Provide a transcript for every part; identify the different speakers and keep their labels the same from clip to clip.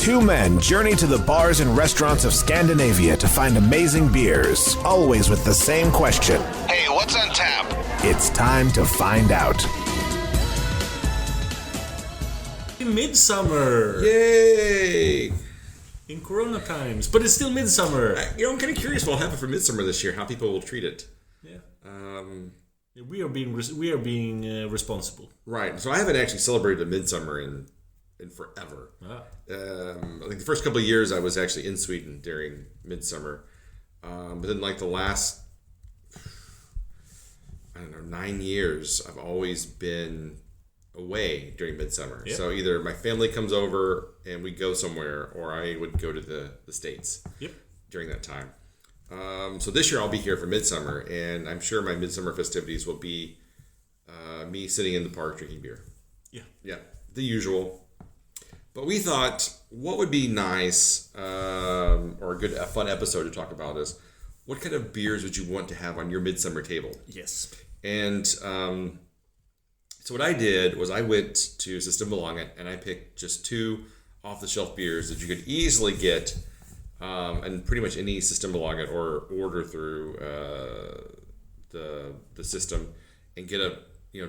Speaker 1: Two men journey to the bars and restaurants of Scandinavia to find amazing beers, always with the same question.
Speaker 2: Hey, what's on tap?
Speaker 1: It's time to find out.
Speaker 3: Midsummer!
Speaker 4: Yay!
Speaker 3: In Corona times, but it's still Midsummer.
Speaker 4: I'm kind of curious what will happen for Midsummer this year, how people will treat it.
Speaker 3: Yeah. We are being responsible.
Speaker 4: Right. So I haven't actually celebrated a Midsummer in forever.
Speaker 3: Ah.
Speaker 4: I think the first couple of years I was actually in Sweden during Midsummer. But then like the last, 9 years, I've always been away during Midsummer.
Speaker 3: Yep.
Speaker 4: So either my family comes over and we go somewhere, or I would go to the States during that time. So this year I'll be here for Midsummer, and I'm sure my Midsummer festivities will be me sitting in the park drinking beer. Yeah, the usual. But we thought what would be nice, or a fun episode to talk about is what kind of beers would you want to have on your Midsummer table?
Speaker 3: Yes.
Speaker 4: And so what I did was I went to Systembolaget and I picked just 2 off-the-shelf beers that you could easily get and pretty much any Systembolaget or order through the system and get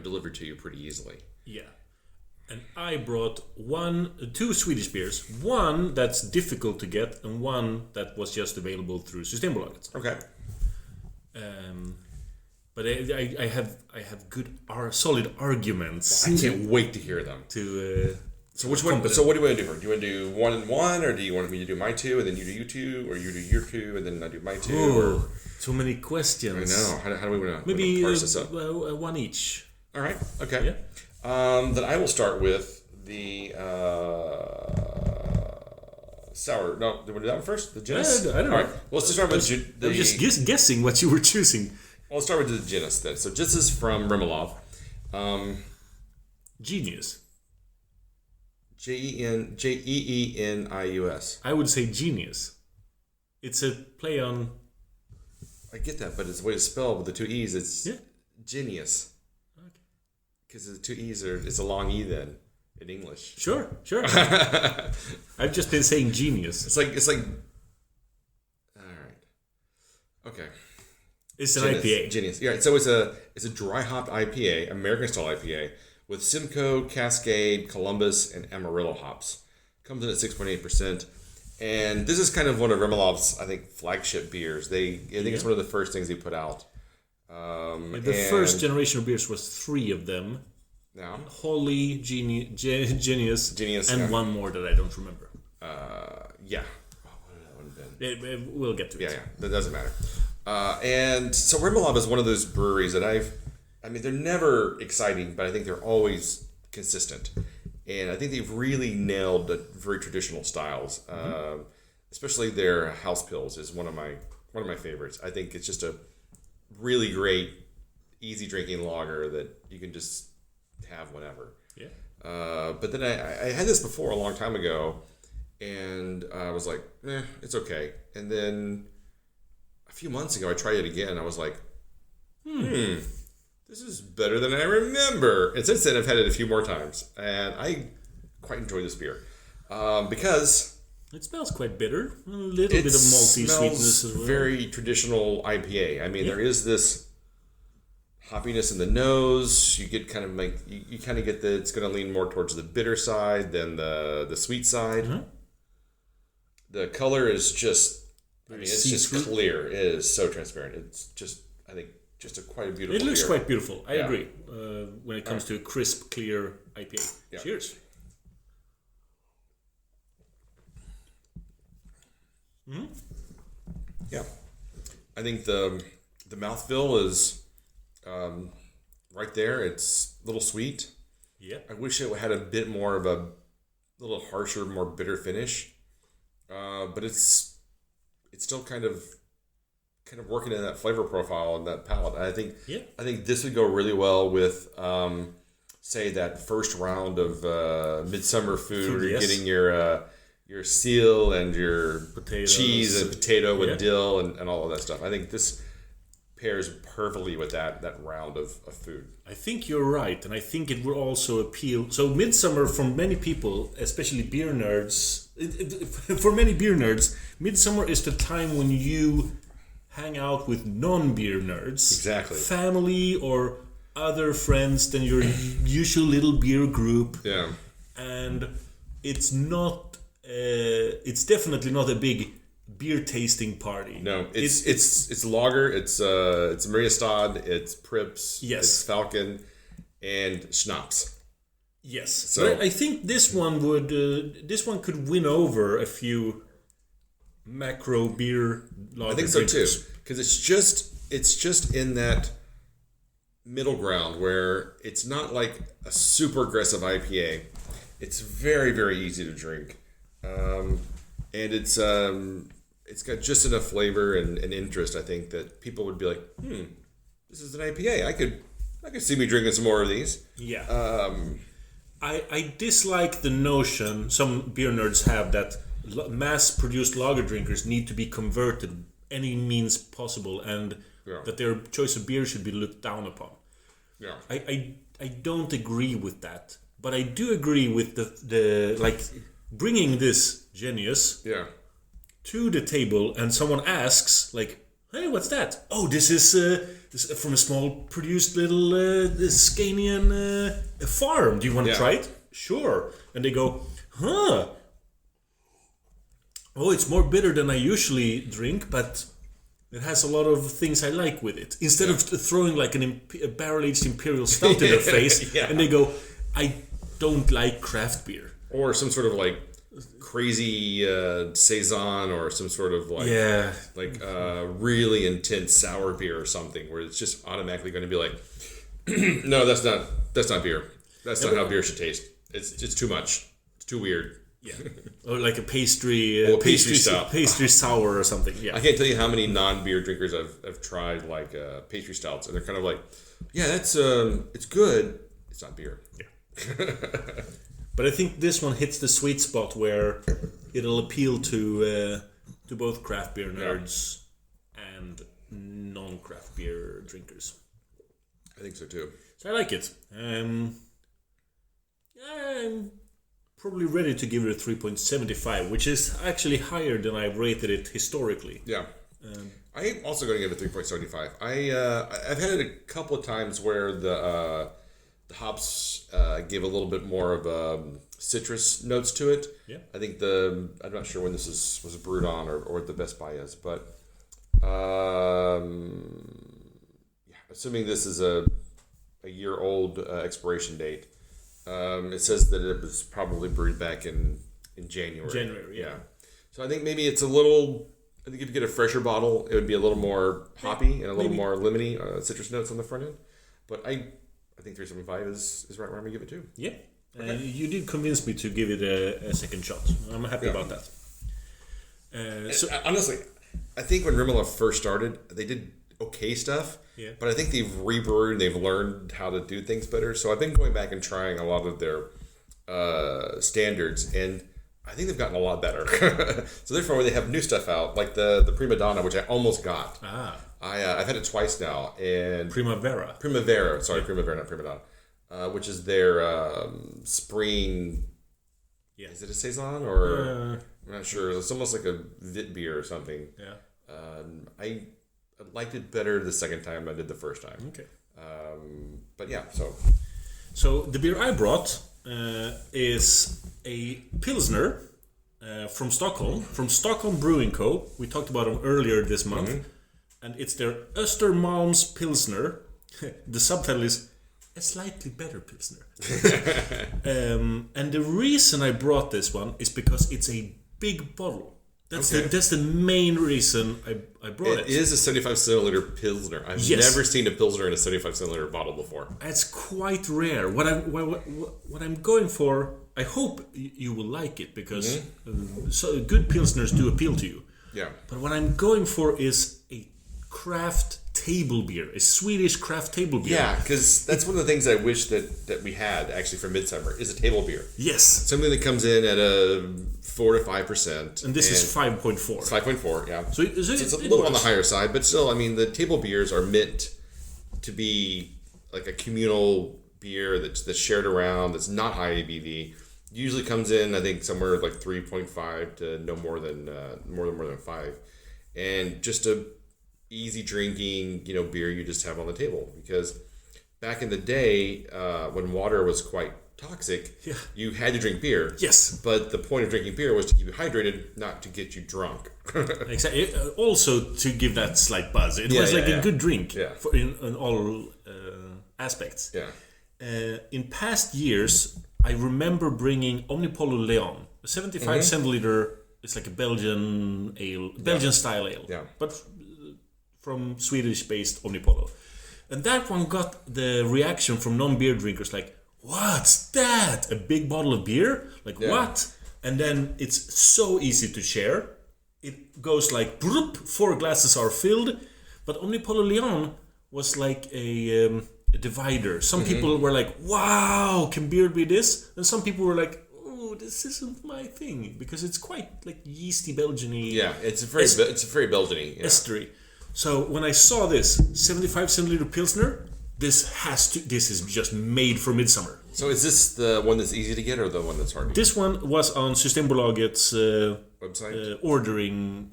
Speaker 4: delivered to you pretty easily.
Speaker 3: Yeah. And I brought 2 Swedish beers. One that's difficult to get and one that was just available through Systembolaget.
Speaker 4: Okay.
Speaker 3: But I have good solid arguments.
Speaker 4: I can't wait to hear them. So which one? So what do you want to do? Do you want to do 1 and 1, or do you want me to do my 2 and then you do your 2, or you do your 2 and then I do my 2?
Speaker 3: Oh, too many questions.
Speaker 4: I know. How do we want to
Speaker 3: maybe
Speaker 4: parse this up?
Speaker 3: one each.
Speaker 4: All right. Okay. Yeah. Then I will start with the sour. No, do we do that one first? The Jeenius?
Speaker 3: I don't know.
Speaker 4: All right. Well, let's just start with
Speaker 3: I'm just guessing what you were choosing.
Speaker 4: Well, let's start with the Jeenius then. So this is from Remmärlov.
Speaker 3: Jeenius.
Speaker 4: Jeenius.
Speaker 3: I would say genius. It's a play on.
Speaker 4: I get that, but it's the way to spell with the 2 E's. It's genius.
Speaker 3: Okay.
Speaker 4: Because the 2 E's it's a long E then in English.
Speaker 3: Sure. I've just been saying genius.
Speaker 4: It's like. All right. Okay.
Speaker 3: It's an IPA.
Speaker 4: Genius. Yeah. So it's a dry hopped IPA, American style IPA, with Simcoe, Cascade, Columbus, and Amarillo hops. Comes in at 6.8%. And this is kind of one of Remmärlov's, I think, flagship beers. I think it's one of the first things they put out.
Speaker 3: The first generation of beers was 3 of them.
Speaker 4: Yeah.
Speaker 3: Holly, Jeenius, and one more that I don't remember.
Speaker 4: Yeah. Oh, what would that one have been?
Speaker 3: We'll get to it.
Speaker 4: Yeah. That doesn't matter. And so Remmärlov is one of those breweries that they're never exciting, but I think they're always consistent. And I think they've really nailed the very traditional styles. Especially their house pills is one of my favorites. I think it's just a really great, easy drinking lager that you can just have whenever.
Speaker 3: Yeah.
Speaker 4: But then I had this before a long time ago, and I was like, it's okay. And then a few months ago, I tried it again. I was like, this is better than I remember. And since then, I've had it a few more times, and I quite enjoy this beer because
Speaker 3: it smells quite bitter. A little bit of malty sweetness as well.
Speaker 4: Very traditional IPA. There is this hoppiness in the nose. You get kind of like you kind of get it's going to lean more towards the bitter side than the sweet side. Mm-hmm. The color is just. It's just clear. It is so transparent. It's just, I think, quite a beautiful beer.
Speaker 3: It looks quite beautiful. I agree. When it comes to a crisp, clear IPA. Yeah. Cheers. Mm-hmm.
Speaker 4: Yeah. I think the mouthfeel is right there. It's a little sweet.
Speaker 3: Yeah.
Speaker 4: I wish it had a bit more of a little harsher, more bitter finish. But it's still kind of working in that flavor profile and that palate. I think this would go really well with say that first round of midsummer food. You're getting your seal and your
Speaker 3: potatoes,
Speaker 4: cheese and potato with dill and all of that stuff. I think this pairs perfectly with that round of food.
Speaker 3: I think you're right, and I think it will also appeal. So Midsommar, for many people, especially beer nerds, for many beer nerds, Midsommar is the time when you hang out with non-beer nerds,
Speaker 4: Exactly.
Speaker 3: family or other friends than your usual little beer group.
Speaker 4: Yeah.
Speaker 3: And it's not. It's definitely not a big beer tasting party.
Speaker 4: No, it's lager, it's Maria Stad, it's Prips,
Speaker 3: Yes.
Speaker 4: it's Falcon, and Schnapps.
Speaker 3: Yes.
Speaker 4: So
Speaker 3: But I think this one would. This one could win over a few macro beer lager
Speaker 4: I think so
Speaker 3: drinkers.
Speaker 4: too, because it's just in that middle ground where it's not like a super aggressive IPA. It's very, very easy to drink, and it's got just enough flavor and interest. I think that people would be like, this is an IPA. I could see me drinking some more of these.
Speaker 3: Yeah. I dislike the notion some beer nerds have that mass-produced lager drinkers need to be converted any means possible, and that their choice of beer should be looked down upon.
Speaker 4: Yeah.
Speaker 3: I don't agree with that, but I do agree with the like bringing this Jeenius to the table, and someone asks like, "Hey, what's that?" "Oh, this is from a small produced little Scanian farm. Do you want to try it?" "Sure." And they go, "Huh? Oh, it's more bitter than I usually drink, but it has a lot of things I like with it." Instead of throwing like a barrel-aged imperial stout in their face, and they go, "I don't like craft beer."
Speaker 4: Or some sort of like crazy saison, or some sort of like really intense sour beer or something, where it's just automatically going to be like, no, that's not beer. That's not how beer should taste. It's too much. It's too weird.
Speaker 3: Yeah, or like a pastry,
Speaker 4: pastry stout,
Speaker 3: pastry sour or something. Yeah,
Speaker 4: I can't tell you how many non-beer drinkers I've tried like pastry stouts, and they're kind of like, yeah, that's it's good. It's not beer.
Speaker 3: Yeah. But I think this one hits the sweet spot where it'll appeal to both craft beer nerds and non-craft beer drinkers.
Speaker 4: I think so too.
Speaker 3: So I like it. I'm probably ready to give it a 3.75, which is actually higher than I've rated it historically.
Speaker 4: Yeah. I'm also going to give it 3.75. I've had it a couple of times where the hops give a little bit more of citrus notes to it.
Speaker 3: Yeah.
Speaker 4: I think I'm not sure when this was brewed on or what the Best Buy is, but assuming this is a year-old expiration date, it says that it was probably brewed back in January.
Speaker 3: January, yeah.
Speaker 4: So I think maybe it's a little. I think if you get a fresher bottle, it would be a little more hoppy and a little more lemony citrus notes on the front end. But I think 3.75 is right where I'm gonna give it to.
Speaker 3: Yeah, okay. You did convince me to give it a second shot. I'm happy about that.
Speaker 4: Honestly, I think when Remmärlov first started, they did okay stuff.
Speaker 3: Yeah.
Speaker 4: But I think they've rebrewed and they've learned how to do things better. So I've been going back and trying a lot of their standards, and I think they've gotten a lot better. So therefore, when they have new stuff out, like the Prima Donna, which I almost got. I've had it twice now, and
Speaker 3: Primavera,
Speaker 4: sorry, Primavera, not Prima Donna, which is their spring. Yeah. Is it a saison or I'm not sure. It's almost like a Vit beer or something.
Speaker 3: Yeah.
Speaker 4: I liked it better the second time than I did the first time.
Speaker 3: Okay.
Speaker 4: But yeah,
Speaker 3: so the beer I brought is a Pilsner from Stockholm Brewing Co. We talked about them earlier this month, and it's their Östermalms Pilsner. The subtitle is a slightly better Pilsner. And the reason I brought this one is because it's a big bottle. That's the main reason I brought it.
Speaker 4: It is a 75 centiliter Pilsner. I've never seen a Pilsner in a 75 centiliter bottle before.
Speaker 3: It's quite rare. What I'm going for, I hope you will like it, because good Pilsners do appeal to you.
Speaker 4: Yeah.
Speaker 3: But what I'm going for is a craft table beer, a Swedish craft table beer.
Speaker 4: Yeah, because that's one of the things I wish that we had actually for Midsommar is a table beer.
Speaker 3: Yes.
Speaker 4: Something that comes in at a 4 to 5%.
Speaker 3: And this is 5.4.
Speaker 4: It's 5.4, yeah.
Speaker 3: So it's
Speaker 4: a little on the higher side, but still, I mean, the table beers are meant to be like a communal beer that's shared around, that's not high ABV. Usually comes in, I think, somewhere like 3.5 to no more than 5, and just a easy drinking, beer you just have on the table. Because back in the day, when water was quite toxic, you had to drink beer.
Speaker 3: Yes,
Speaker 4: but the point of drinking beer was to keep you hydrated, not to get you drunk.
Speaker 3: Exactly. Also to give that slight buzz. It was a good drink in all aspects.
Speaker 4: Yeah.
Speaker 3: In past years, I remember bringing Omnipollo Leon, a 75 centiliter. It's like a Belgian ale, Belgian style ale, but from Swedish-based Omnipollo. And that one got the reaction from non-beer drinkers like, "What's that? A big bottle of beer? Like what?" And then it's so easy to share. It goes like, 4 glasses are filled. But Omnipollo Leon was like a divider. Some people were like, "Wow, can beer be this?" And some people were like, "Oh, this isn't my thing," because it's quite like yeasty Belgian-y.
Speaker 4: Yeah, it's very Belgian-y. Yeah.
Speaker 3: Estery. So when I saw this 75 centiliter Pilsner, this is just made for Midsommar.
Speaker 4: So is this the one that's easy to get or the one that's hard to get?
Speaker 3: This one was on Systembolagets
Speaker 4: website
Speaker 3: ordering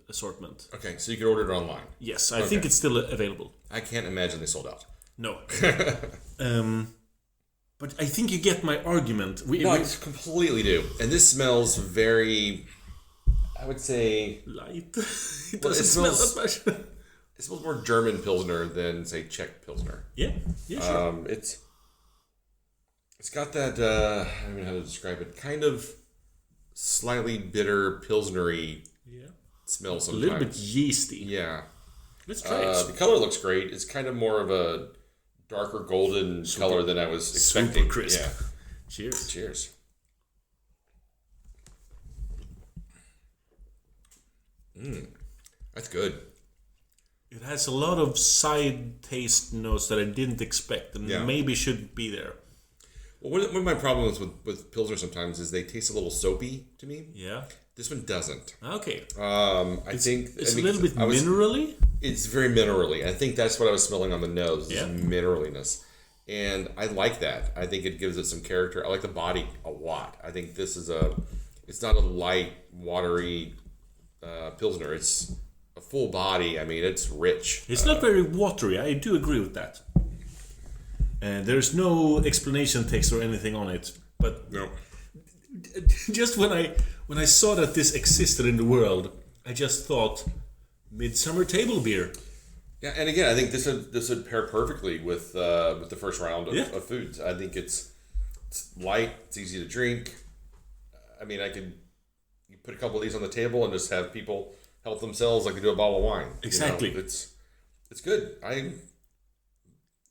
Speaker 3: assortment.
Speaker 4: Okay, so you can order it online.
Speaker 3: Yes, I think it's still available.
Speaker 4: I can't imagine they sold out.
Speaker 3: No. But I think you get my argument.
Speaker 4: I completely do. And this smells very, I would say,
Speaker 3: light. It doesn't smell that much.
Speaker 4: It smells more German Pilsner than, say, Czech Pilsner.
Speaker 3: Yeah, sure.
Speaker 4: It's got that, I don't know how to describe it, kind of slightly bitter Pilsner-y smell sometimes.
Speaker 3: A little bit yeasty.
Speaker 4: Yeah.
Speaker 3: Let's try it.
Speaker 4: The color looks great. It's kind of more of a darker golden color than I was expecting.
Speaker 3: Super crisp.
Speaker 4: Yeah.
Speaker 3: Cheers.
Speaker 4: Cheers. That's good.
Speaker 3: It has a lot of side taste notes that I didn't expect and maybe should be there.
Speaker 4: Well, one of my problems with Pilsner sometimes is they taste a little soapy to me.
Speaker 3: Yeah.
Speaker 4: This one doesn't.
Speaker 3: Okay.
Speaker 4: I think
Speaker 3: it's a little bit minerally.
Speaker 4: It's very minerally. I think that's what I was smelling on the nose. Is mineraliness, and I like that. I think it gives it some character. I like the body a lot. I think this is it's not a light, watery Pilsner. It's a full body. I mean, it's rich.
Speaker 3: It's not very watery. I do agree with that. There's no explanation text or anything on it, but
Speaker 4: no.
Speaker 3: Just when I saw that this existed in the world, I just thought Midsommar table beer.
Speaker 4: Yeah, and again, I think this would pair perfectly with the first round of foods. I think it's light, it's easy to drink. I mean, you put a couple of these on the table and just have people help themselves like they do a bottle of wine.
Speaker 3: Exactly.
Speaker 4: It's good. I'm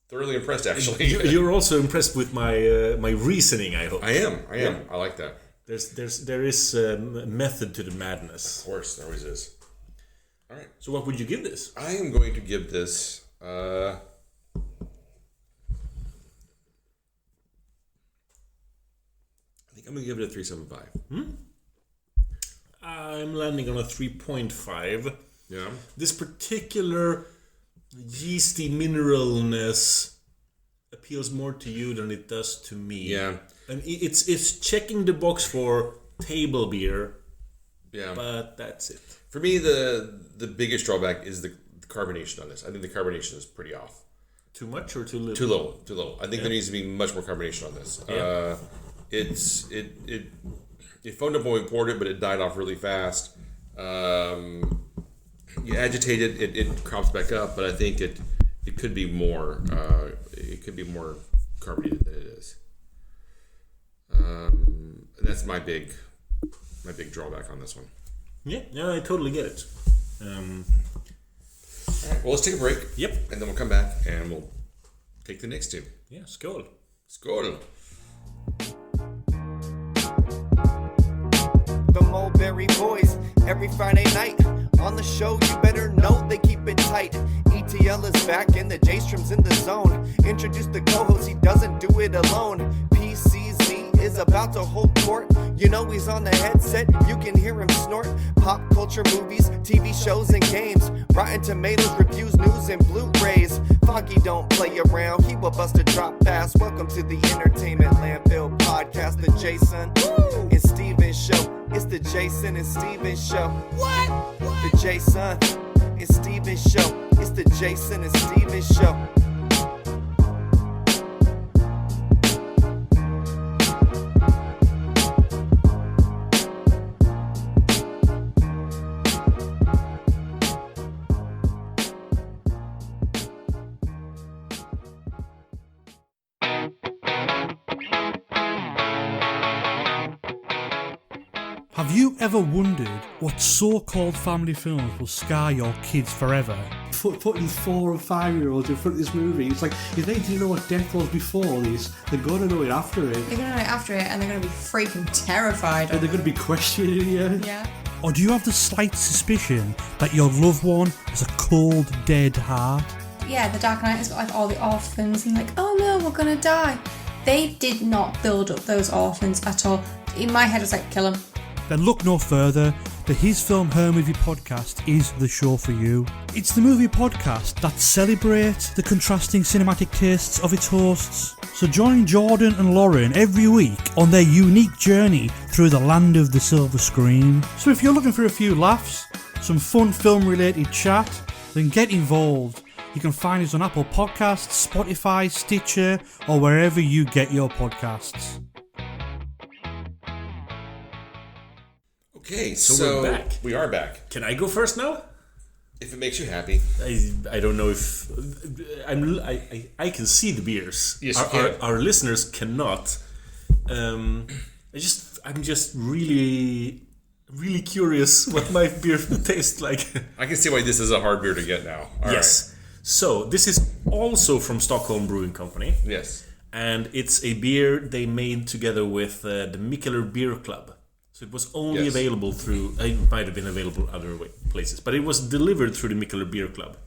Speaker 4: thoroughly impressed, actually.
Speaker 3: You're also impressed with my reasoning, I hope.
Speaker 4: I am. I like that.
Speaker 3: There is a method to the madness.
Speaker 4: Of course, there always is. All right.
Speaker 3: So what would you give this?
Speaker 4: I am going to give this... I think I'm going to give it a 3.75.
Speaker 3: I'm landing on a 3.5.
Speaker 4: Yeah.
Speaker 3: This particular yeasty mineralness appeals more to you than it does to me.
Speaker 4: Yeah.
Speaker 3: And it's checking the box for table beer.
Speaker 4: Yeah.
Speaker 3: But that's it.
Speaker 4: For me, the biggest drawback is the carbonation on this. I think the carbonation is pretty off.
Speaker 3: Too much or too little?
Speaker 4: Too little. I think there needs to be much more carbonation on this.
Speaker 3: Yeah.
Speaker 4: It phoned up when we poured it, but it died off really fast. You agitate it, it crops back up, but I think it could be more. It could be more carbonated than it is. That's my big drawback on this one.
Speaker 3: Yeah, I totally get it.
Speaker 4: All right, well, let's take a break.
Speaker 3: Yep.
Speaker 4: And then we'll come back and we'll take the next two.
Speaker 3: Yeah, skål.
Speaker 4: Skål.
Speaker 2: The Mulberry Boys every Friday night On the show, you better know they keep it tight. ETL is back and the J-Strom's in the zone. Introduce the co-host, he doesn't do it alone. PCZ is about to hold court. You know he's on the headset, you can hear him snort. Pop culture, movies, TV shows, and games. Rotten Tomatoes, reviews, news, and Blu-rays. Foggy don't play around, he will bust a drop pass. Welcome to the Entertainment Landfill Podcast, the Jason and Steven Show. It's the Jason and Steven Show. What? The Jason and Steven Show. It's the Jason and Steven Show.
Speaker 5: Have you ever wondered what so-called family films will scar your kids forever?
Speaker 6: Putting 4 and 5-year-olds in front of this movie, it's like, if they didn't know what death was before this, they're going to know it after it.
Speaker 7: They're going to know it after it, and they're going to be freaking terrified.
Speaker 6: And they're going to be questioning you.
Speaker 7: Yeah.
Speaker 5: Or do you have the slight suspicion that your loved one has a cold, dead heart?
Speaker 7: Yeah, the Dark Knight has got like all the orphans, and like, oh no, we're going to die. They did not build up those orphans at all. In my head, it was like, kill them.
Speaker 5: Then look no further. The His Film Her Movie podcast is the show for you. It's the movie podcast that celebrates the contrasting cinematic tastes of its hosts. So join Jordan and Lauren every week on their unique journey through the land of the silver screen. So if you're looking for a few laughs, some fun film related chat, then get involved. You can find us on Apple Podcasts, Spotify, Stitcher, or wherever you get your podcasts.
Speaker 4: Okay,
Speaker 3: so we're back.
Speaker 4: We are back.
Speaker 3: Can I go first now?
Speaker 4: If it makes you happy.
Speaker 3: I don't know if I can see the beers.
Speaker 4: Yes, you can.
Speaker 3: Our listeners cannot. I'm just really curious what my beer tastes like.
Speaker 4: I can see why this is a hard beer to get now. All
Speaker 3: yes. Right. So this is also from Stockholm Brewing Company.
Speaker 4: Yes.
Speaker 3: And it's a beer they made together with the Mikkeller Beer Club. So it was only available through, it might have been available other places, but it was delivered through the Mikkeller Beer Club.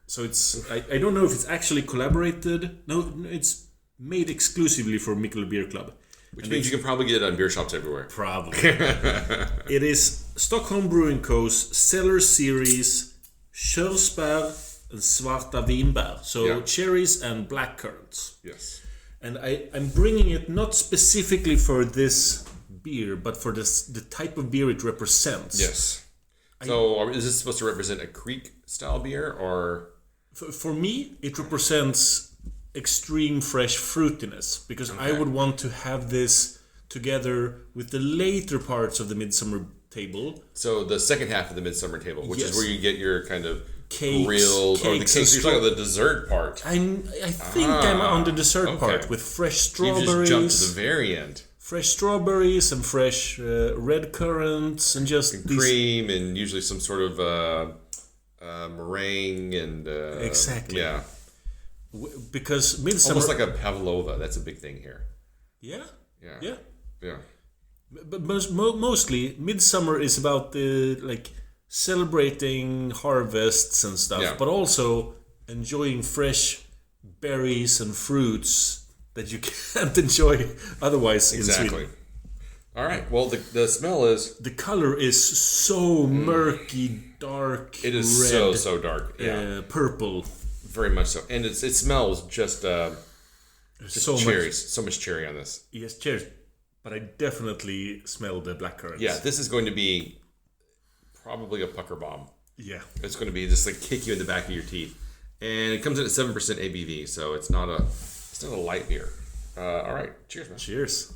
Speaker 3: So it's, I don't know if it's actually collaborated. No, it's made exclusively for Mikkeller Beer Club.
Speaker 4: Which means you can probably get it on beer shops everywhere.
Speaker 3: Probably. It is Stockholm Brewing Co.'s Cellar series, Körsbär and Svarta Vinbär. So cherries and black currants.
Speaker 4: Yes.
Speaker 3: And I'm bringing it not specifically for this beer, but for the type of beer it represents.
Speaker 4: Yes. So is this supposed to represent a creek style beer, or?
Speaker 3: For me, it represents extreme fresh fruitiness, because I would want to have this together with the later parts of the Midsommar table.
Speaker 4: So the second half of the Midsommar table, which is where you get your kind of
Speaker 3: cakes,
Speaker 4: grilled, or the cakes. You're talking about the dessert part.
Speaker 3: I think I'm on the dessert part with fresh strawberries.
Speaker 4: You just jumped to the very end.
Speaker 3: Fresh strawberries and fresh red currants and just
Speaker 4: cream and usually some sort of meringue and
Speaker 3: exactly.
Speaker 4: Yeah.
Speaker 3: Because Midsommar,
Speaker 4: almost like a pavlova. That's a big thing here.
Speaker 3: Yeah.
Speaker 4: Yeah.
Speaker 3: But mostly Midsommar is about the celebrating harvests and stuff, but also enjoying fresh berries and fruits that you can't enjoy otherwise in Sweden.
Speaker 4: All right. Well, the smell is...
Speaker 3: The color is so murky, dark,
Speaker 4: it is
Speaker 3: red,
Speaker 4: so dark. Yeah.
Speaker 3: Purple.
Speaker 4: Very much so. And it smells just
Speaker 3: so
Speaker 4: cherries. So much cherry on this.
Speaker 3: Yes, cherries. But I definitely smell the black currants.
Speaker 4: Yeah, this is going to be probably a pucker bomb.
Speaker 3: Yeah.
Speaker 4: It's going to be just like kick you in the back of your teeth. And it comes in at 7% ABV, so it's not a light beer. All right. Cheers, man.
Speaker 3: Cheers.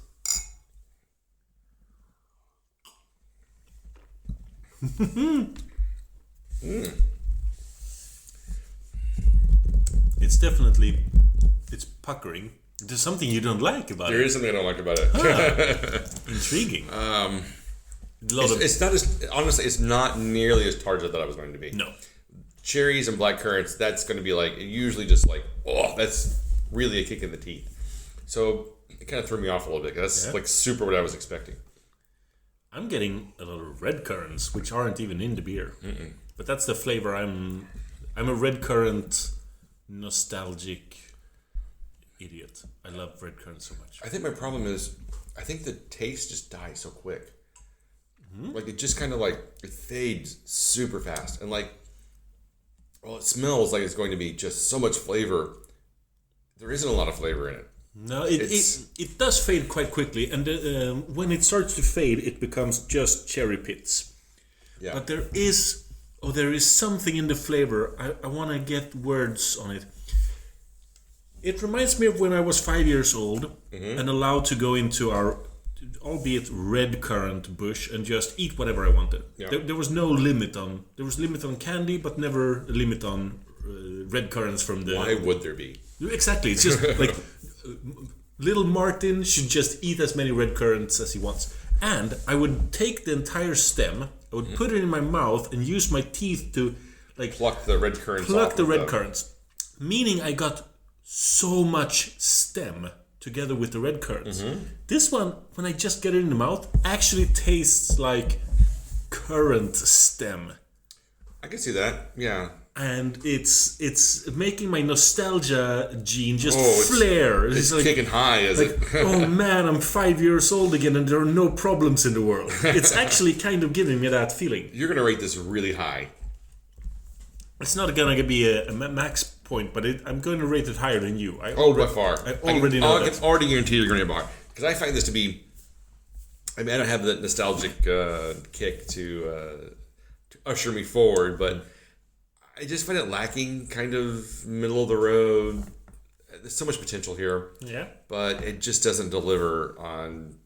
Speaker 3: It's definitely, it's puckering. There's something you don't like about it.
Speaker 4: There is something I don't like about it.
Speaker 3: Intriguing.
Speaker 4: It's not as, honestly, it's not nearly as tart as I thought it was going to be.
Speaker 3: No.
Speaker 4: Cherries and black currants, that's going to be usually just that's really a kick in the teeth. So it kind of threw me off a little bit. That's super what I was expecting.
Speaker 3: I'm getting a lot of red currants, which aren't even in the beer. But that's the flavor. I'm a red currant nostalgic idiot. I love red currants so much.
Speaker 4: I think my problem is, I think the taste just dies so quick. Like it just kind of like it fades super fast, and like, well, it smells like it's going to be just so much flavor. There isn't a lot of flavor in it.
Speaker 3: No, it does fade quite quickly, and when it starts to fade, it becomes just cherry pits.
Speaker 4: Yeah.
Speaker 3: But there is something in the flavor. I want to get words on it. It reminds me of when I was 5 years old and allowed to go into our, albeit red currant bush, and just eat whatever I wanted.
Speaker 4: Yeah.
Speaker 3: There was no limit on. There was limit on candy, but never a limit on red currants from the.
Speaker 4: Why would there be?
Speaker 3: Exactly. It's just like little Martin should just eat as many red currants as he wants. And I would take the entire stem, I would put it in my mouth and use my teeth to like
Speaker 4: Pluck the red currants.
Speaker 3: pluck the red currants. Meaning I got so much stem together with the red currants. This one, when I just get it in the mouth, actually tastes like currant stem.
Speaker 4: I can see that. Yeah.
Speaker 3: And it's making my nostalgia gene just
Speaker 4: it's
Speaker 3: flare.
Speaker 4: It's
Speaker 3: like,
Speaker 4: kicking high, is it?
Speaker 3: oh man, I'm 5 years old again and there are no problems in the world. It's actually kind of giving me that feeling.
Speaker 4: You're going to rate this really high.
Speaker 3: It's not going to be a max point, but I'm going to rate it higher than you.
Speaker 4: By far.
Speaker 3: I already know that.
Speaker 4: I can already guarantee you're going to be bar. Because I find this to be... I mean, I don't have that nostalgic kick to usher me forward, but... I just find it lacking, kind of middle of the road. There's so much potential here.
Speaker 3: Yeah.
Speaker 4: But it just doesn't deliver on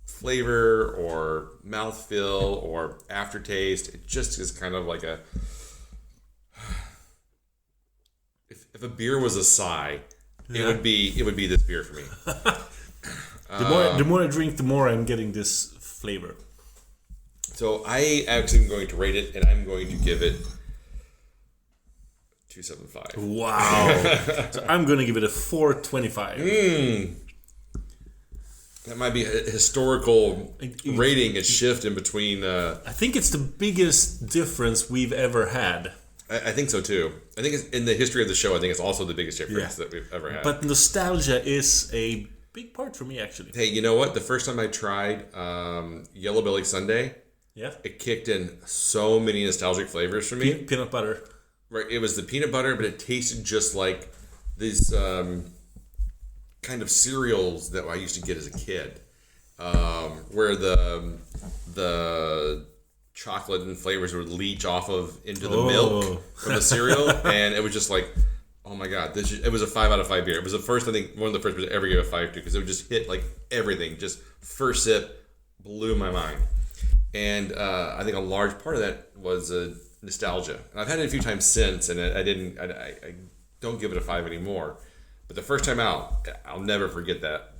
Speaker 4: flavor or mouthfeel or aftertaste. It just is kind of like a... If a beer was a sigh, it would be this beer for me.
Speaker 3: The more I drink, the more I'm getting this flavor.
Speaker 4: So I actually am going to rate it, and I'm going to give it 2.75.
Speaker 3: Wow. So I'm going to give it a 4.25.
Speaker 4: That might be a historical rating and shift in between.
Speaker 3: I think it's the biggest difference we've ever had.
Speaker 4: I think so too. I think it's, in the history of the show, I think it's also the biggest difference that we've ever had.
Speaker 3: But nostalgia is a big part for me, actually.
Speaker 4: Hey, you know what? The first time I tried Yellow Belly Sundae, it kicked in so many nostalgic flavors for me.
Speaker 3: Peanut butter.
Speaker 4: Right, it was the peanut butter, but it tasted just like these kind of cereals that I used to get as a kid, where the chocolate and flavors would leach off of into the milk from the cereal, and it was just like, oh my god, it was a 5 out of 5 beer. It was the first, I think, one of the first beers I ever gave a 5 to, because it would just hit like everything. Just first sip blew my mind, and I think a large part of that was nostalgia. And I've had it a few times since, and I don't give it a 5 anymore. But the first time out, I'll never forget that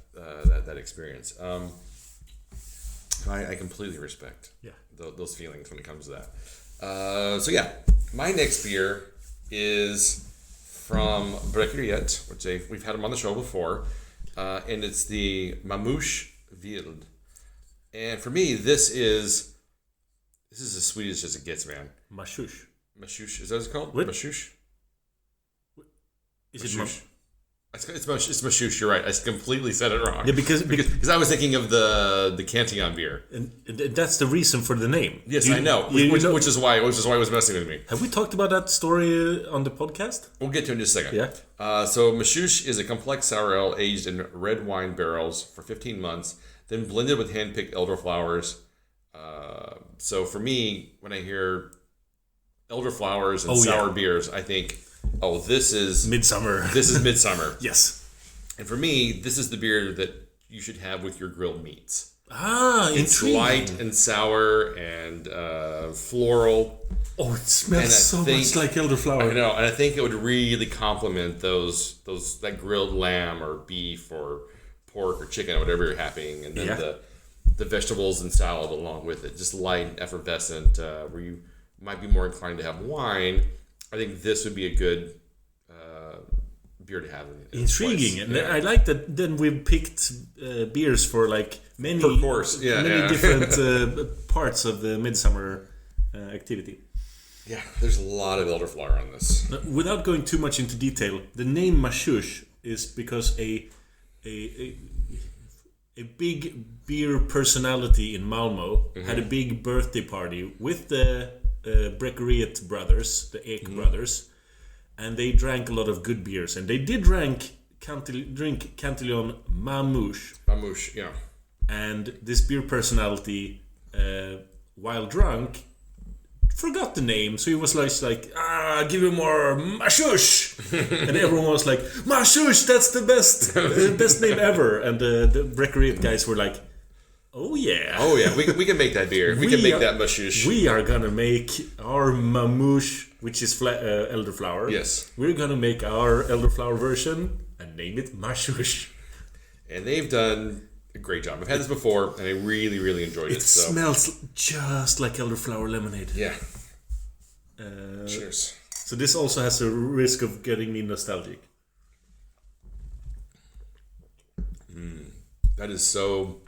Speaker 4: experience. I completely respect those feelings when it comes to that. So yeah, my next beer is from Brekeriet, which we've had them on the show before, and it's the Mashusch Wild. And for me, this is as Swedish as it gets, man.
Speaker 3: Mashusch.
Speaker 4: Mashusch. Is that what it's called?
Speaker 3: What?
Speaker 4: Mashusch?
Speaker 3: Is
Speaker 4: Mashusch.
Speaker 3: it
Speaker 4: It's Mashusch. You're right. I completely said it wrong.
Speaker 3: Yeah, because
Speaker 4: I was thinking of the Cantillon beer.
Speaker 3: And that's the reason for the name.
Speaker 4: Yes, I know. Which is why it was messing with me.
Speaker 3: Have we talked about that story on the podcast?
Speaker 4: We'll get to it in just a second.
Speaker 3: Yeah.
Speaker 4: So Mashusch is a complex sour ale aged in red wine barrels for 15 months, then blended with hand-picked elderflowers. So for me, when I hear elderflowers and sour beers, I think, oh, this is
Speaker 3: Midsommar.
Speaker 4: This is Midsommar.
Speaker 3: Yes.
Speaker 4: And for me, this is the beer that you should have with your grilled meats.
Speaker 3: It's
Speaker 4: intriguing. Light and sour and floral.
Speaker 3: Oh, it smells so much like elderflower.
Speaker 4: I know, and I think it would really complement that grilled lamb or beef or pork or chicken or whatever you're having, and then the vegetables and salad along with it. Just light and effervescent, where you might be more inclined to have wine. I think this would be a good beer to have.
Speaker 3: Intriguing, and I like that. Then we picked beers for like many
Speaker 4: per course,
Speaker 3: many different parts of the Midsommar activity.
Speaker 4: Yeah, there's a lot of elderflower on this.
Speaker 3: Without going too much into detail, the name Mashusch is because a big beer personality in Malmo had a big birthday party with the Brekeriet brothers, the Ek brothers, and they drank a lot of good beers. And they did drink Cantillon Mashusch.
Speaker 4: Mashusch, yeah.
Speaker 3: And this beer personality, while drunk, forgot the name, so he was like, give me more Mashusch. And everyone was like, Mashusch, that's the best name ever. And the Brekeriet guys were like, oh yeah,
Speaker 4: we can make that beer. We can make that Mashusch.
Speaker 3: We are gonna make our Mashusch, which is elderflower.
Speaker 4: Yes,
Speaker 3: we're gonna make our elderflower version and name it Mashusch.
Speaker 4: And they've done a great job. I've had this before, and I really, really enjoyed it.
Speaker 3: It smells just like elderflower lemonade.
Speaker 4: Yeah. Cheers.
Speaker 3: So this also has a risk of getting me nostalgic.
Speaker 4: That is so...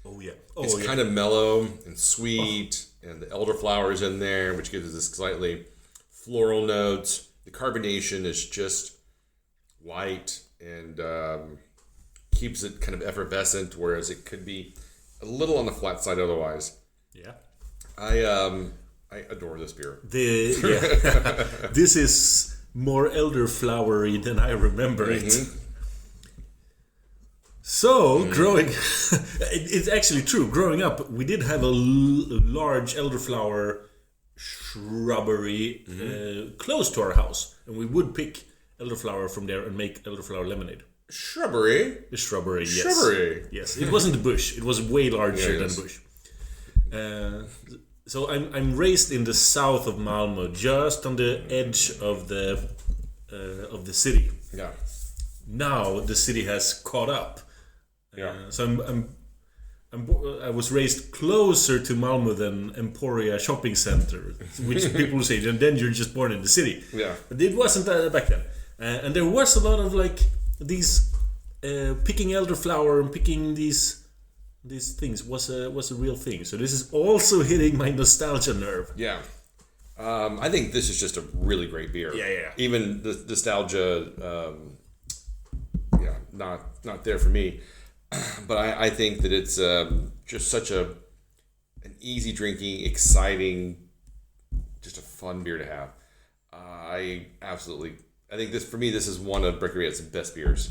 Speaker 3: Oh yeah.
Speaker 4: It's kind of mellow and sweet, and the elderflower is in there, which gives it this slightly floral notes. The carbonation is just white and keeps it kind of effervescent, whereas it could be a little on the flat side otherwise.
Speaker 3: Yeah.
Speaker 4: I adore this beer.
Speaker 3: This is more elderflowery than I remember it. So, growing... it's actually true. Growing up, we did have a large elderflower shrubbery close to our house. And we would pick elderflower from there and make elderflower lemonade.
Speaker 4: Shrubbery?
Speaker 3: The shrubbery, yes.
Speaker 4: Shrubbery?
Speaker 3: Yes. It wasn't a bush. It was way larger than a bush. So I'm raised in the south of Malmo, just on the edge of the city.
Speaker 4: Yeah.
Speaker 3: Now the city has caught up. So I was raised closer to Malmo than Emporia Shopping Center, which people say, and then you're just born in the city.
Speaker 4: Yeah.
Speaker 3: But it wasn't back then. And there was a lot of like these picking elderflower and picking these things was a real thing. So this is also hitting my nostalgia nerve.
Speaker 4: Yeah. I think this is just a really great beer.
Speaker 3: Yeah.
Speaker 4: Even the nostalgia, not there for me. But I think that it's just such an easy drinking, exciting, just a fun beer to have. I think this is one of Brekeriet's best beers.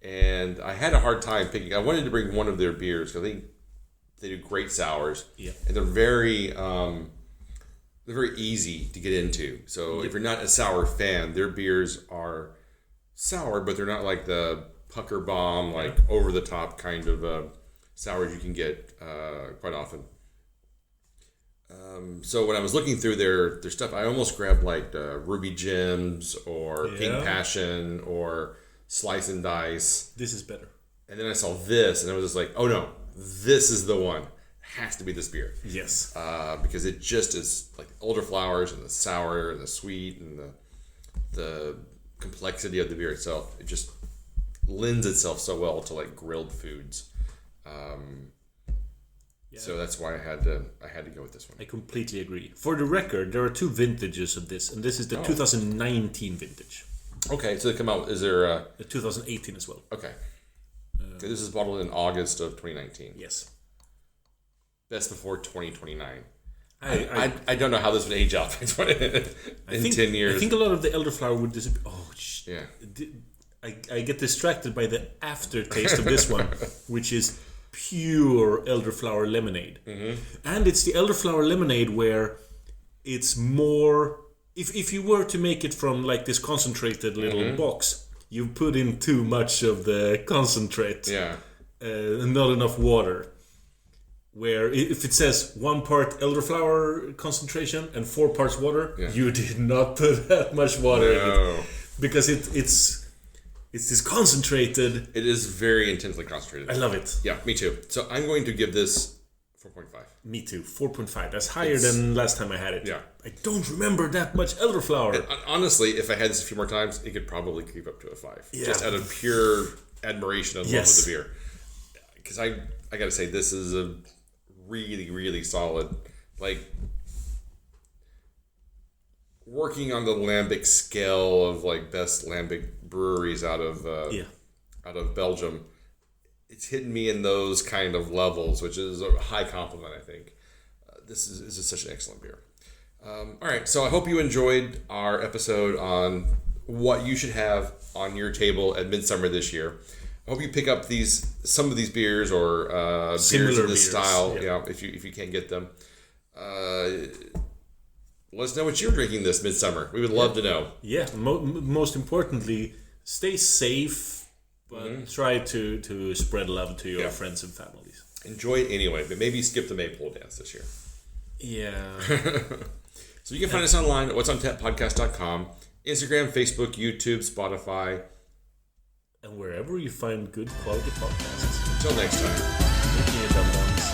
Speaker 4: And I had a hard time picking. I wanted to bring one of their beers because I think they do great sours.
Speaker 3: Yeah.
Speaker 4: And they're very easy to get into. So if you're not a sour fan, their beers are sour, but they're not like the pucker bomb, like over the top kind of sours you can get quite often. So when I was looking through their stuff, I almost grabbed like Ruby Gems or Pink Passion or Slice and Dice.
Speaker 3: This is better.
Speaker 4: And then I saw this, and I was just like, oh no, this is the one. It has to be this beer.
Speaker 3: Yes.
Speaker 4: Because it just is like elderflowers and the sour and the sweet and the complexity of the beer itself. It just lends itself so well to like grilled foods. So that's why I had to go with this one.
Speaker 3: I completely agree. For the record, there are two vintages of this, and this is the 2019 vintage.
Speaker 4: Okay, so they come out. Is there
Speaker 3: the 2018 as well?
Speaker 4: Okay. This is bottled in August of 2019.
Speaker 3: Yes.
Speaker 4: Best before 2029.
Speaker 3: I
Speaker 4: don't know how this would age up in 10 years.
Speaker 3: I think a lot of the elderflower would disappear.
Speaker 4: Yeah.
Speaker 3: I get distracted by the aftertaste of this one, which is pure elderflower lemonade. And it's the elderflower lemonade where it's more... If you were to make it from like this concentrated little box, you put in too much of the concentrate.
Speaker 4: Yeah.
Speaker 3: And not enough water. Where if it says 1 part elderflower concentration and 4 parts water, you did not put that much water in it. Because it's this concentrated.
Speaker 4: It is very intensely concentrated.
Speaker 3: I love it.
Speaker 4: Yeah, me too. So I'm going to give this 4.5.
Speaker 3: Me too. 4.5. That's higher than last time I had it.
Speaker 4: Yeah.
Speaker 3: I don't remember that much elderflower.
Speaker 4: And honestly, if I had this a few more times, it could probably creep up to a 5.
Speaker 3: Yeah.
Speaker 4: Just out of pure admiration and love of the beer. Because I got to say, this is a really, really solid, like, working on the lambic scale of like best lambic breweries out of Belgium. It's hitting me in those kind of levels, which is a high compliment, I think. This is just such an excellent beer. All right, so I hope you enjoyed our episode on what you should have on your table at Midsommar this year. I hope you pick up some of these beers or beers in this style, if you can't get them. Let us know what you're drinking this Midsommar. We would love to know.
Speaker 3: Yeah, most importantly, stay safe, but try to spread love to your friends and families.
Speaker 4: Enjoy it anyway, but maybe skip the Maypole dance this year.
Speaker 3: Yeah.
Speaker 4: So you can find us online at whatsontapodcast.com, Instagram, Facebook, YouTube, Spotify.
Speaker 3: And wherever you find good quality podcasts.
Speaker 4: Until next time.
Speaker 3: Drinking your dum-dums.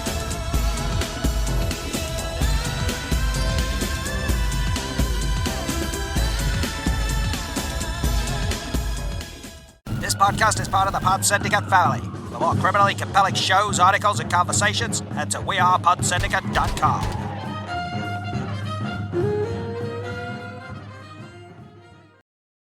Speaker 8: This podcast is part of the Pod Syndicate family. For more criminally compelling shows, articles, and conversations, head to wearePodsyndicate.com.